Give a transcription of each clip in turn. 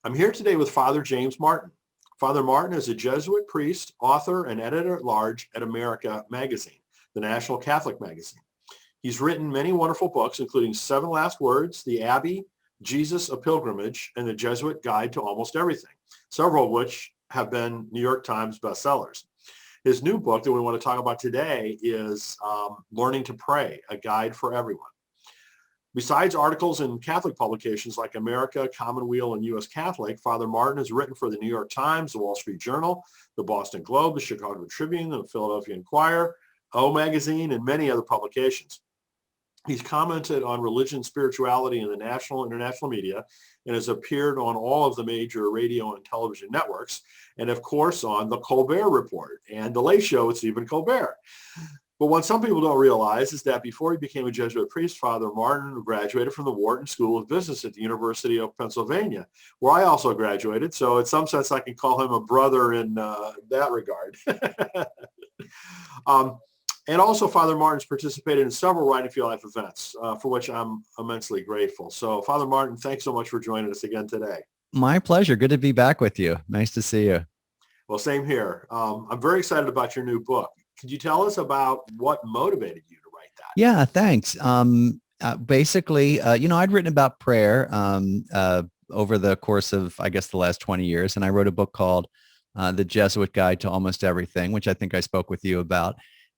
I'm here today with Father James Martin. Father Martin is a Jesuit priest, author, and editor-at-large at America Magazine, the national Catholic magazine. He's written many wonderful books, including Seven Last Words, The Abbey, Jesus, a Pilgrimage, and The Jesuit Guide to Almost Everything, several of which have been New York Times bestsellers. His new book that we want to talk about today is Learning to Pray, a Guide for Everyone. Besides articles in Catholic publications like America, Commonweal, and U.S. Catholic, Father Martin has written for the New York Times, the Wall Street Journal, the Boston Globe, the Chicago Tribune, the Philadelphia Inquirer, O Magazine, and many other publications. He's commented on religion, spirituality in the national and international media, and has appeared on all of the major radio and television networks, and of course on The Colbert Report and The Late Show with Stephen Colbert. But what some people don't realize is that before he became a Jesuit priest, Father Martin graduated from the Wharton School of Business at the University of Pennsylvania, where I also graduated. So in some sense, I can call him a brother in that regard. And also, Father Martin's participated in several Writing for Your Life events, for which I'm immensely grateful. So, Father Martin, thanks so much for joining us again today. My pleasure. Good to be back with you. Nice to see you. Well, same here. I'm very excited about your new book. Could you tell us about what motivated you to write that? Yeah, thanks. Basically, I'd written about prayer over the course of, I guess, the last 20 years. And I wrote a book called The Jesuit Guide to Almost Everything, which I think I spoke with you about.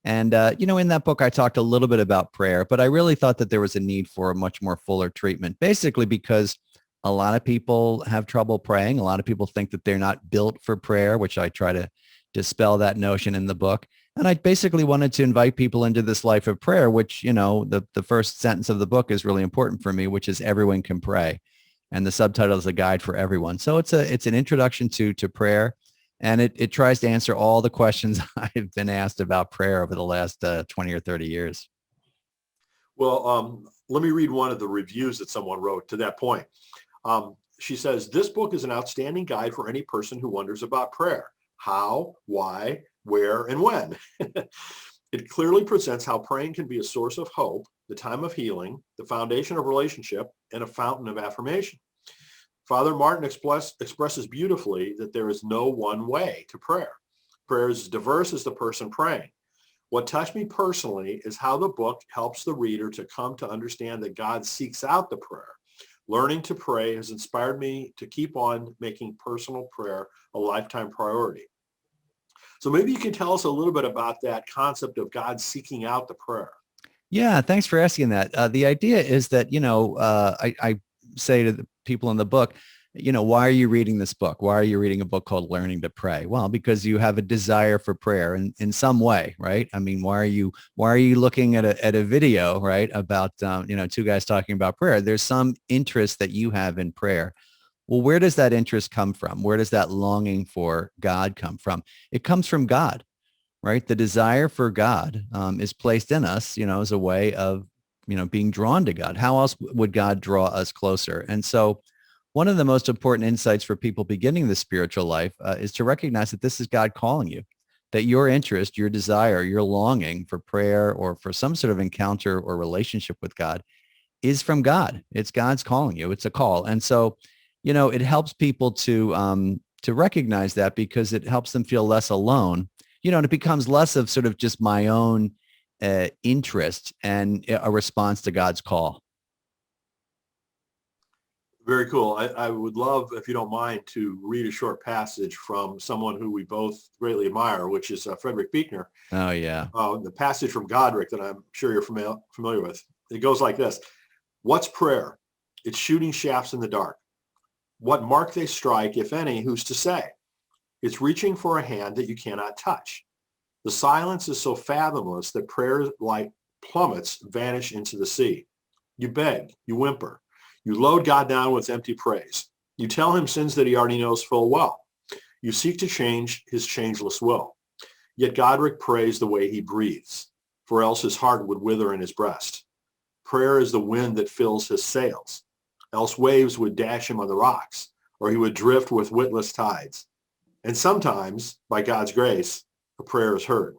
And, in that book, I talked a little bit about prayer, but I really thought that there was a need for a much more fuller treatment, basically because a lot of people have trouble praying. A lot of people think that they're not built for prayer, which I try to dispel that notion in the book. And I basically wanted to invite people into this life of prayer, which, the first sentence of the book is really important for me, which is everyone can pray. And the subtitle is A Guide for Everyone. So it's an introduction to prayer. And it tries to answer all the questions I've been asked about prayer over the last 20 or 30 years. Well, let me read one of the reviews that someone wrote to that point. She says, this book is an outstanding guide for any person who wonders about prayer. How, why, where, and when. It clearly presents how praying can be a source of hope, the time of healing, the foundation of relationship, and a fountain of affirmation. Father Martin expresses beautifully that there is no one way to prayer. Prayer is as diverse as the person praying. What touched me personally is how the book helps the reader to come to understand that God seeks out the prayer. Learning to pray has inspired me to keep on making personal prayer a lifetime priority. So maybe you can tell us a little bit about that concept of God seeking out the prayer. Yeah, thanks for asking that. The idea is that, I say to the people in the book, why are you reading this book? Why are you reading a book called Learning to Pray? Well, because you have a desire for prayer in some way, right? I mean, why are you looking at a video, right, about, two guys talking about prayer? There's some interest that you have in prayer. Well, where does that interest come from? Where does that longing for God come from? It comes from God, right? The desire for God is placed in us, as a way of, being drawn to God. How else would God draw us closer? And so one of the most important insights for people beginning the spiritual life is to recognize that this is God calling you, that your interest, your desire, your longing for prayer or for some sort of encounter or relationship with God is from God. It's God's calling you. It's a call. And so, it helps people to recognize that because it helps them feel less alone, and it becomes less of sort of just my own interest and a response to God's call. Very cool. I would love, if you don't mind, to read a short passage from someone who we both greatly admire, which is Frederick Buechner. Oh, yeah. The passage from Godric that I'm sure you're familiar with. It goes like this. What's prayer? It's shooting shafts in the dark. What mark they strike, if any, who's to say? It's reaching for a hand that you cannot touch. The silence is so fathomless that prayer, like plummets, vanish into the sea. You beg, you whimper. You load God down with empty praise. You tell him sins that he already knows full well. You seek to change his changeless will. Yet Godric prays the way he breathes, for else his heart would wither in his breast. Prayer is the wind that fills his sails, else waves would dash him on the rocks, or he would drift with witless tides. And sometimes, by God's grace, a prayer is heard.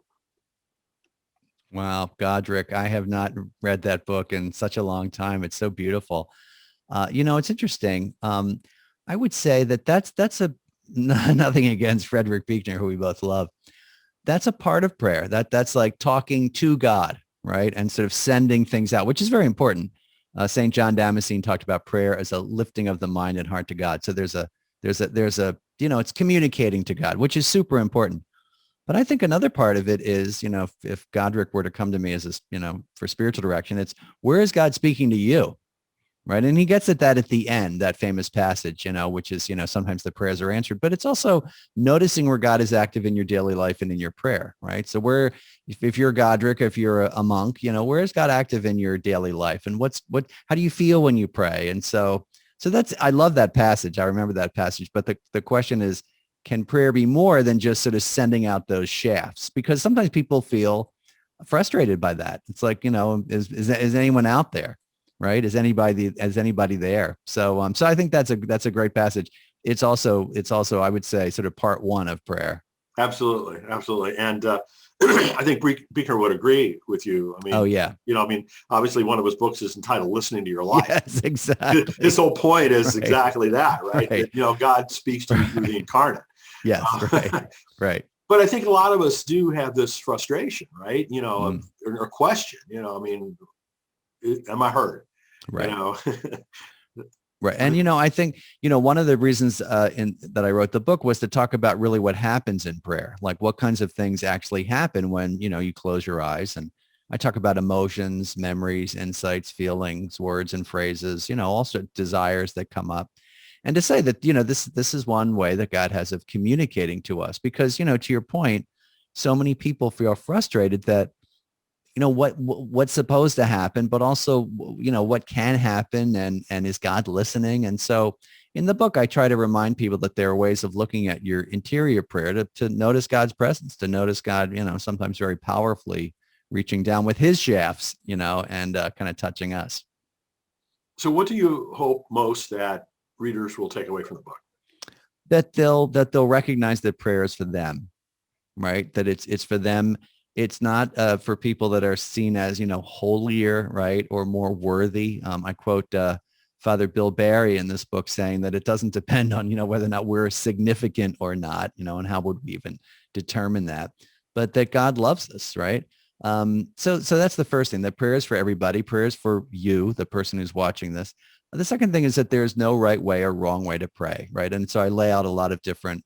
Wow, Godric, I have not read that book in such a long time. It's so beautiful. It's interesting. I would say that that's a nothing against Frederick Buechner, who we both love. That's a part of prayer. That's like talking to God, right? And sort of sending things out, which is very important. St. John Damascene talked about prayer as a lifting of the mind and heart to God. So there's a, it's communicating to God, which is super important. But I think another part of it is, if Godric were to come to me as this, for spiritual direction, it's where is God speaking to you? Right. And he gets at that at the end, that famous passage, which is, sometimes the prayers are answered, but it's also noticing where God is active in your daily life and in your prayer. Right. So if you're Godric, if you're a monk, where is God active in your daily life? And how do you feel when you pray? And so I love that passage. I remember that passage. But the question is, can prayer be more than just sort of sending out those shafts? Because sometimes people feel frustrated by that. It's like, is anyone out there? Right? Is anybody there? So I think that's a great passage. It's also, I would say, sort of part one of prayer. Absolutely. Absolutely. And I think Buechner would agree with you. I mean, oh yeah. Obviously one of his books is entitled Listening to Your Life. Yes, exactly. His whole point is right. exactly that, right? Right. That, God speaks to you through the incarnate. Yes, right. Right. But I think a lot of us do have this frustration, right? Or question, I mean, am I heard? Right. Right. And, And, I think, one of the reasons that I wrote the book was to talk about really what happens in prayer, like what kinds of things actually happen when, you close your eyes. And I talk about emotions, memories, insights, feelings, words and phrases, also desires that come up. And to say that, this is one way that God has of communicating to us, because, to your point, so many people feel frustrated that, what's supposed to happen, but also, what can happen, and is God listening? And so in the book, I try to remind people that there are ways of looking at your interior prayer to notice God's presence, to notice God, sometimes very powerfully reaching down with his shafts, and kind of touching us. So what do you hope most that readers will take away from the book? That they'll recognize that prayer is for them, right? That it's for them. It's not for people that are seen as, holier, right, or more worthy. I quote Father Bill Barry in this book saying that it doesn't depend on, whether or not we're significant or not, and how would we even determine that, but that God loves us, right? So that's the first thing, that prayer is for everybody. Prayer is for you, the person who's watching this. The second thing is that there's no right way or wrong way to pray, right? And so I lay out a lot of different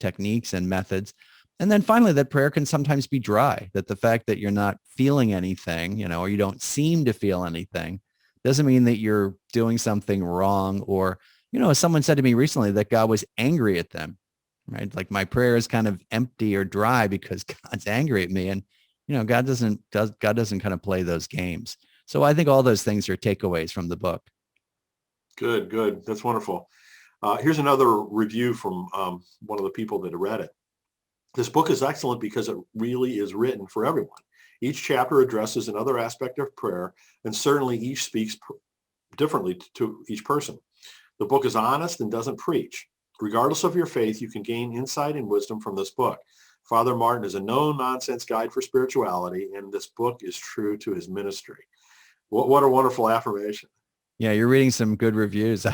techniques and methods. And then finally, that prayer can sometimes be dry, that the fact that you're not feeling anything, or you don't seem to feel anything doesn't mean that you're doing something wrong. Or, as someone said to me recently, that God was angry at them, right? Like my prayer is kind of empty or dry because God's angry at me. And, God doesn't kind of play those games. So I think all those things are takeaways from the book. Good. That's wonderful. Here's another review from one of the people that read it. This book is excellent because it really is written for everyone. Each chapter addresses another aspect of prayer, and certainly each speaks differently to each person. The book is honest and doesn't preach. Regardless of your faith, you can gain insight and wisdom from this book. Father Martin is a no-nonsense guide for spirituality, and this book is true to his ministry. What a wonderful affirmation. Yeah, you're reading some good reviews.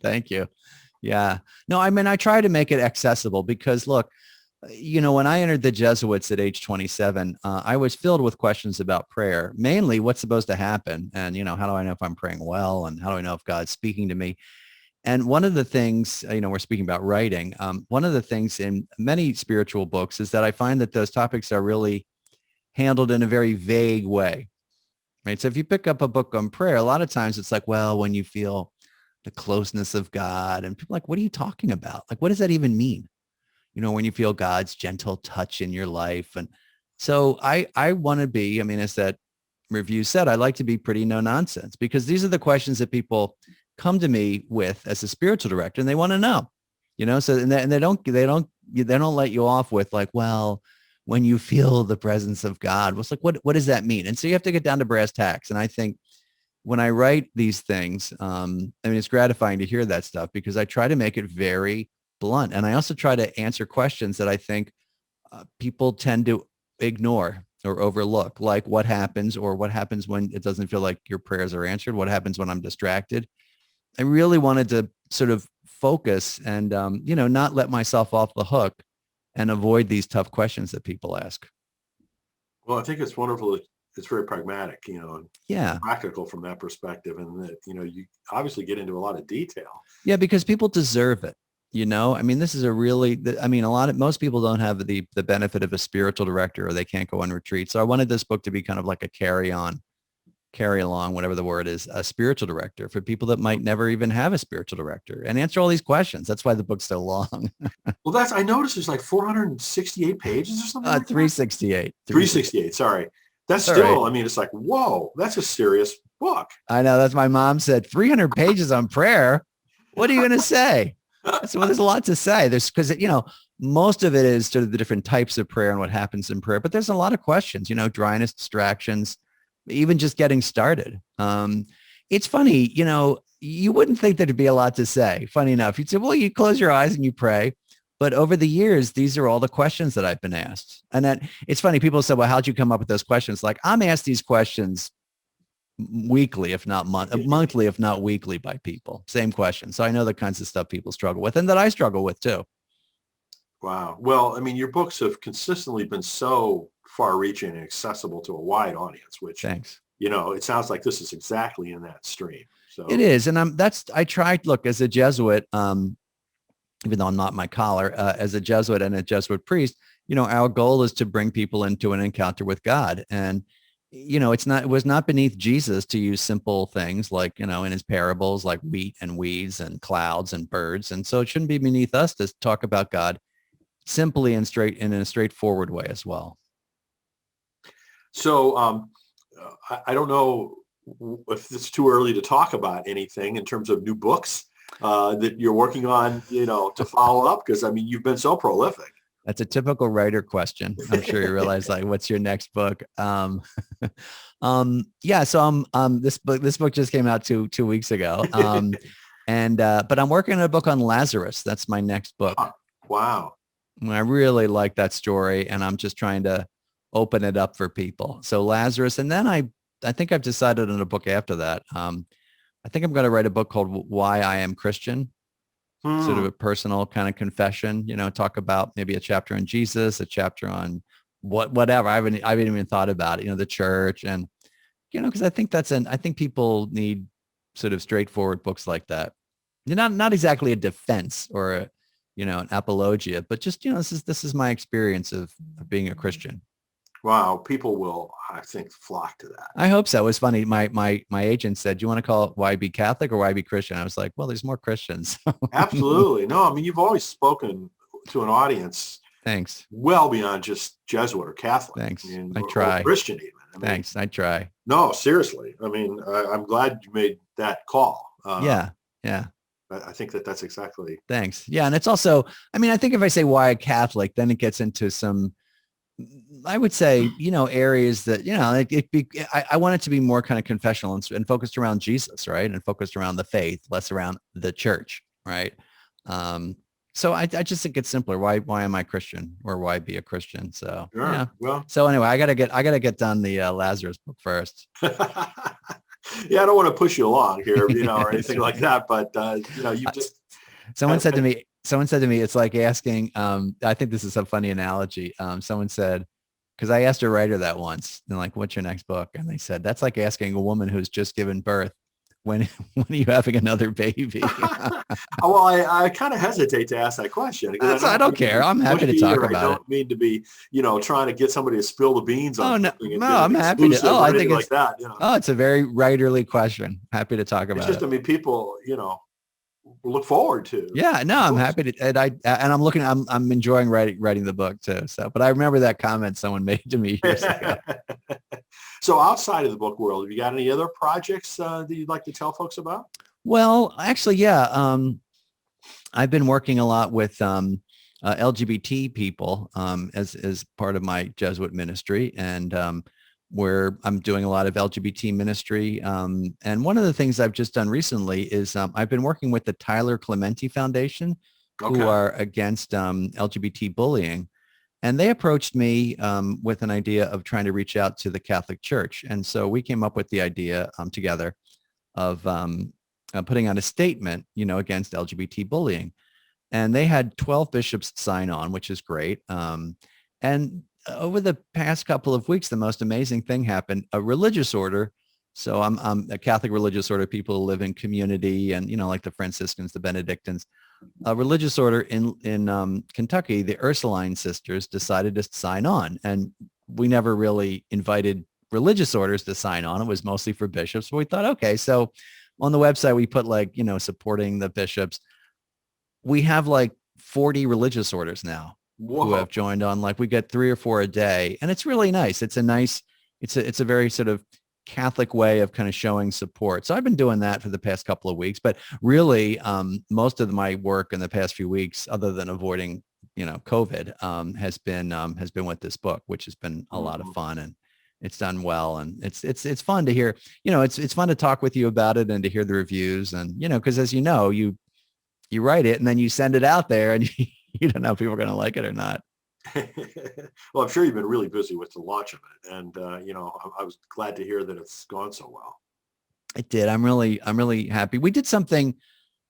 Thank you. Yeah. No, I mean, I try to make it accessible because look, when I entered the Jesuits at age 27, I was filled with questions about prayer, mainly what's supposed to happen. And, how do I know if I'm praying well? And how do I know if God's speaking to me? And one of the things, we're speaking about writing. One of the things in many spiritual books is that I find that those topics are really handled in a very vague way. Right. So if you pick up a book on prayer, a lot of times it's like, well, when you feel the closeness of God, and people are like, what are you talking about? Like, what does that even mean? When you feel God's gentle touch in your life. And so I want to be, as that review said, I like to be pretty no nonsense, because these are the questions that people come to me with as a spiritual director, and they want to know, so, and they don't let you off with like, well, when you feel the presence of God, what's like, what does that mean? And so you have to get down to brass tacks. And I think when I write these things, it's gratifying to hear that stuff because I try to make it very blunt. And I also try to answer questions that I think people tend to ignore or overlook, like what happens when it doesn't feel like your prayers are answered, what happens when I'm distracted. I really wanted to sort of focus and, not let myself off the hook and avoid these tough questions that people ask. Well, I think it's wonderful. It's very pragmatic, and Yeah. practical from that perspective. And that, you obviously get into a lot of detail. Yeah, because people deserve it. I mean, this is a really, I mean, most people don't have the benefit of a spiritual director, or they can't go on retreat. So I wanted this book to be kind of like a carry along, whatever the word is, a spiritual director for people that might never even have a spiritual director, and answer all these questions. That's why the book's so long. Well, I noticed there's like 468 pages or something. 368. 368. Sorry. That's still, right. I mean, it's like, whoa, that's a serious book. I know. That's my mom said 300 pages on prayer. What are you going to say? So there's a lot to say. Because most of it is sort of the different types of prayer and what happens in prayer, but there's a lot of questions, dryness, distractions, even just getting started. It's funny, you wouldn't think there'd be a lot to say. Funny enough, you'd say, well, you close your eyes and you pray. But over the years, these are all the questions that I've been asked. And then it's funny, people say, well, how'd you come up with those questions? Like, I'm asked these questions weekly, if not monthly, if not weekly, by people. Same question. So I know the kinds of stuff people struggle with, and that I struggle with too. Wow. Well, I mean, your books have consistently been so far-reaching and accessible to a wide audience, which, thanks. It sounds like this is exactly in that stream. So it is. And I tried, look, as a Jesuit, even though I'm not my collar, as a Jesuit and a Jesuit priest, our goal is to bring people into an encounter with God. And, it was not beneath Jesus to use simple things like, in his parables, like wheat and weeds and clouds and birds. And so it shouldn't be beneath us to talk about God simply and in a straightforward way as well. So I don't know if it's too early to talk about anything in terms of new books that you're working on, to follow up, because I mean, you've been so prolific. That's a typical writer question. I'm sure you realize, like, what's your next book? Yeah. So this book just came out two weeks ago. But I'm working on a book on Lazarus. That's my next book. Wow. I really like that story, and I'm just trying to open it up for people. So Lazarus, and then I think I've decided on a book after that. I think I'm going to write a book called Why I Am Christian, sort of a personal kind of confession, talk about maybe a chapter on Jesus, a chapter on whatever. I haven't even thought about it, the church, and, because I think I think people need sort of straightforward books like that. Not exactly a defense or an apologia, but just, this is my experience of being a Christian. Wow, people will, I think, flock to that. I hope so. It was funny. My agent said, "Do you want to call it Why Be Catholic or Why Be Christian?" I was like, "Well, there's more Christians." Absolutely. No, I mean, you've always spoken to an audience. Thanks. Well beyond just Jesuit or Catholic. Thanks. I try. Or Christian even. Thanks. I try. No, seriously. I mean, I'm glad you made that call. Yeah. I think that's exactly. Thanks. Yeah, and it's also, I mean, I think if I say why a Catholic, then it gets into some, I would say, areas that, I want it to be more kind of confessional and focused around Jesus, right? And focused around the faith, less around the church, right? So I just think it's simpler. Why am I Christian, or why be a Christian? So, sure. Yeah. Well, so anyway, I gotta get done the Lazarus book first. Yeah, I don't want to push you along here, or anything like that. But you just. Someone said to me, it's like asking, I think this is a funny analogy. Someone said, because I asked a writer that once, and like, what's your next book? And they said, that's like asking a woman who's just given birth, when are you having another baby? Well, I kind of hesitate to ask that question. I don't care. I'm happy to talk about it. I don't mean to be, trying to get somebody to spill the beans on something. No, I'm happy to. I think it's like that. Oh, it's a very writerly question. Happy to talk about it. I mean, people, look forward to. Yeah, no, I'm happy to, and I'm enjoying writing the book too. So, but I remember that comment someone made to me years ago. So outside of the book world, have you got any other projects that you'd like to tell folks about? Well, actually, yeah. I've been working a lot with LGBT people as part of my Jesuit ministry, and where I'm doing a lot of LGBT ministry. And one of the things I've just done recently is I've been working with the Tyler Clementi Foundation, who are against LGBT bullying. And they approached me with an idea of trying to reach out to the Catholic Church. And so we came up with the idea together of putting out a statement, against LGBT bullying. And they had 12 bishops sign on, which is great. And over the past couple of weeks, the most amazing thing happened. A religious order. So I'm a Catholic religious order, people who live in community and, like the Franciscans, the Benedictines. A religious order in Kentucky, the Ursuline sisters, decided to sign on. And we never really invited religious orders to sign on. It was mostly for bishops. But we thought, okay, so on the website, we put supporting the bishops. We have like 40 religious orders now. Whoa. Who have joined on. Like we get 3 or 4 a day. And it's really nice. It's a very sort of Catholic way of kind of showing support. So I've been doing that for the past couple of weeks, but really most of my work in the past few weeks, other than avoiding, COVID, has been with this book, which has been a lot of fun, and it's done well. And it's fun to hear, it's fun to talk with you about it and to hear the reviews. And, because as you write it and then you send it out there and you don't know if people are going to like it or not. Well, I'm sure you've been really busy with the launch of it, and I was glad to hear that it's gone so well. It did. I'm really happy. We did something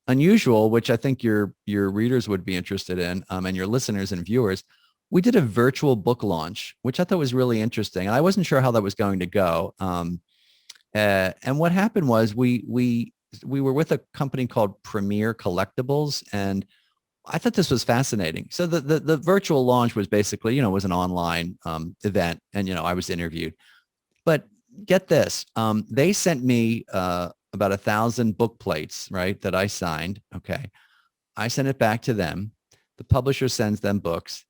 unusual, which I think your readers would be interested in, and your listeners and viewers. We did a virtual book launch, which I thought was really interesting, and I wasn't sure how that was going to go. And what happened was we were with a company called Premier Collectibles, and I thought this was fascinating. So the virtual launch was basically, was an online event, and, I was interviewed. But get this, they sent me about 1,000 book plates, right, that I signed. Okay. I sent it back to them. The publisher sends them books.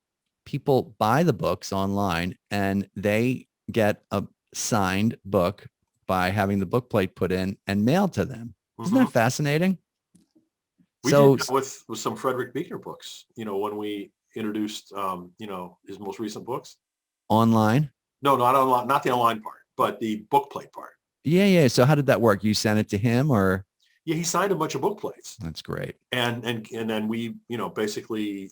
People buy the books online, and they get a signed book by having the book plate put in and mailed to them. Isn't that fascinating? We did that with some Frederick Buechner books, when we introduced, his most recent books. Online? No, not online, not the online part, but the book plate part. Yeah. So how did that work? You sent it to him, or? Yeah, he signed a bunch of book plates. That's great. And then we, basically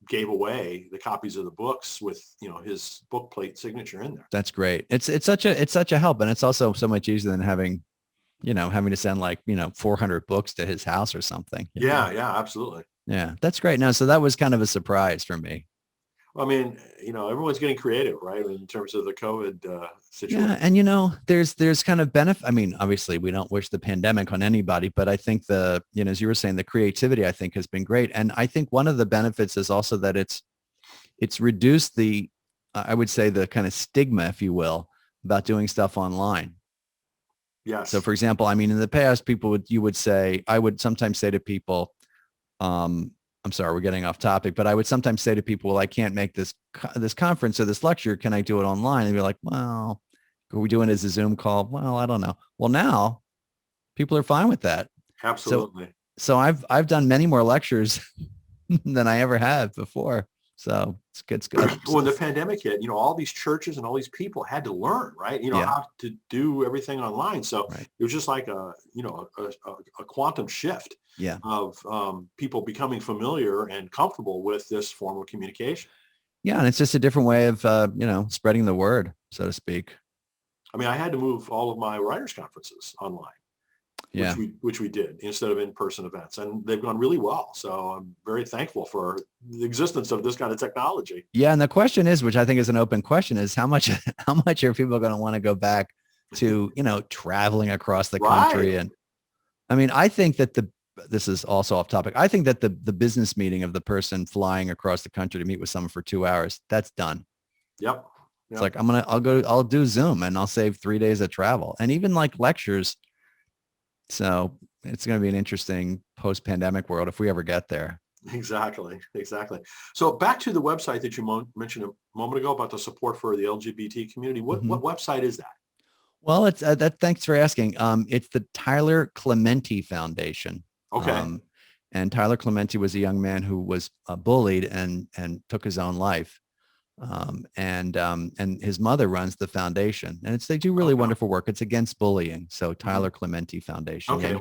gave away the copies of the books with, his book plate signature in there. That's great. It's such a help. And it's also so much easier than having to send 400 books to his house or something. Yeah, absolutely. Yeah, that's great. Now, so that was kind of a surprise for me. I mean, everyone's getting creative, right? In terms of the COVID situation. Yeah. And, there's kind of benefit. I mean, obviously we don't wish the pandemic on anybody, but I think as you were saying, the creativity, I think, has been great. And I think one of the benefits is also that it's reduced I would say, the kind of stigma, if you will, about doing stuff online. Yes. So for example, I mean, in the past, I would sometimes say to people, I'm sorry, we're getting off topic, but I would sometimes say to people, well, I can't make this conference or this lecture. Can I do it online? And be like, well, are we doing it as a Zoom call? Well, I don't know. Well, now people are fine with that. Absolutely. So I've done many more lectures than I ever have before. So it's good. When the pandemic hit, all these churches and all these people had to learn, right? How to do everything online. So It was just like a quantum shift of people becoming familiar and comfortable with this form of communication. Yeah. And it's just a different way of, spreading the word, so to speak. I mean, I had to move all of my writers' conferences online. Yeah. Which we did instead of in-person events, and they've gone really well. So I'm very thankful for the existence of this kind of technology. Yeah. And the question is, which I think is an open question, is how much are people going to want to go back to, traveling across the country? Right. And I mean, I think that this is also off topic. I think that the business meeting of the person flying across the country to meet with someone for 2 hours, that's done. Yep. It's like, I'll do Zoom and I'll save 3 days of travel, and even like lectures. So it's going to be an interesting post-pandemic world if we ever get there. Exactly. So back to the website that you mentioned a moment ago about the support for the LGBT community. What website is that? Well, it's thanks for asking. It's the Tyler Clementi Foundation. Okay. And Tyler Clementi was a young man who was bullied and took his own life. And his mother runs the foundation, and they do really wonderful work. It's against bullying. So Tyler Clementi Foundation. Okay.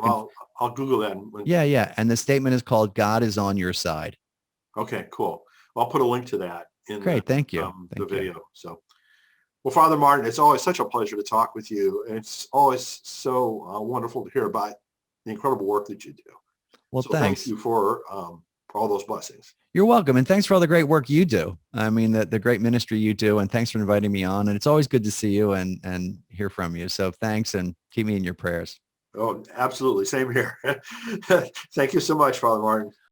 I'll Google that. Yeah. And the statement is called "God is on your side." Okay, cool. I'll put a link to that in Thank you. The video. So, well, Father Martin, it's always such a pleasure to talk with you. It's always so wonderful to hear about the incredible work that you do. Well, So thank thanks. you for all those blessings. You're welcome. And thanks for all the great work you do. I mean, the great ministry you do. And thanks for inviting me on. And it's always good to see you and hear from you. So thanks, and keep me in your prayers. Oh, absolutely. Same here. Thank you so much, Father Martin.